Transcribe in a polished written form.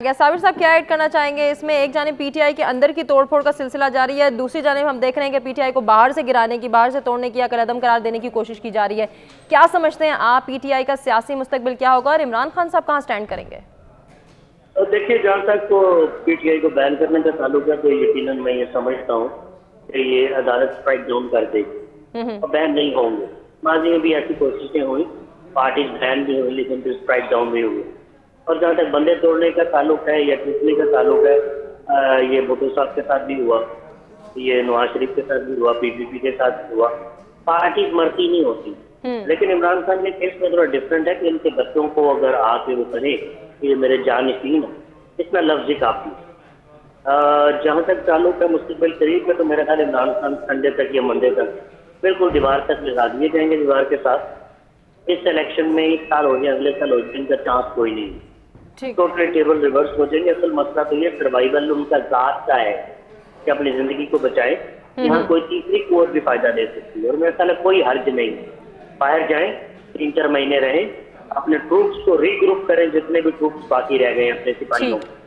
गया। साबिर साहब क्या ऐड करना चाहेंगे इसमें? एक जानिब पीटीआई के अंदर की तोड़फोड़ का सिलसिला जारी है, दूसरी जानिब हम देख रहे हैं कि पीटीआई को बाहर से गिराने की, बाहर से तोड़ने की या कलअदम करार देने की कोशिश की जा रही है। क्या समझते हैं आप, पीटीआई का सियासी मुस्तकबिल क्या होगा और इमरान खान साहब कहाँ स्टैंड करेंगे? देखिए, जहाँ तक तो पीटीआई को बैन करने का ताल्लुक है तो यकीनन मैं ये समझता हूँ कि ये अदालत स्ट्राइक डाउन कर देगी और बैन नहीं होंगे। माजी में भी ऐसी कोशिशें हुई, पार्टीज बैन भी हुई लेकिन फिर स्ट्राइक डाउन भी हुई। और जहाँ तक बंदे तोड़ने का ताल्लुक है या टूटने का ताल्लुक है, ये भुट्टो साहब के साथ भी हुआ, ये नवाज शरीफ के साथ भी हुआ, पीपीपी के साथ भी हुआ। पार्टीज मरती नहीं होती, लेकिन इमरान खान के केस में थोड़ा डिफरेंट है कि इनके बच्चों को अगर आके वो कहे कि ये मेरे जानशीन है, इतना लफ्ज ही काफी। जहाँ तक ताल्लुक है मुस्तकबिल करीब में, तो मेरा ख्याल इमरान खान संडे तक या मंडे तक बिल्कुल दीवार तक लगा दिए जाएंगे, दीवार के साथ। इस इलेक्शन में एक साल हो जाए, अगले साल हो जाए, इनका चांस कोई नहीं। टोटली टेबल रिवर्स हो जाएंगे। असल मसला तो ये सर्वाइवल उनका जात का है कि अपनी जिंदगी को बचाए। यहाँ कोई तीसरी कोर भी फायदा ले सकती है और मेरा ख्याल कोई हर्ज नहीं। बाहर जाएं, 3-4 महीने रहें, अपने ट्रूप्स को रीग्रुप करें, जितने भी ट्रूप्स बाकी रह गए हैं अपने सिपाहियों को,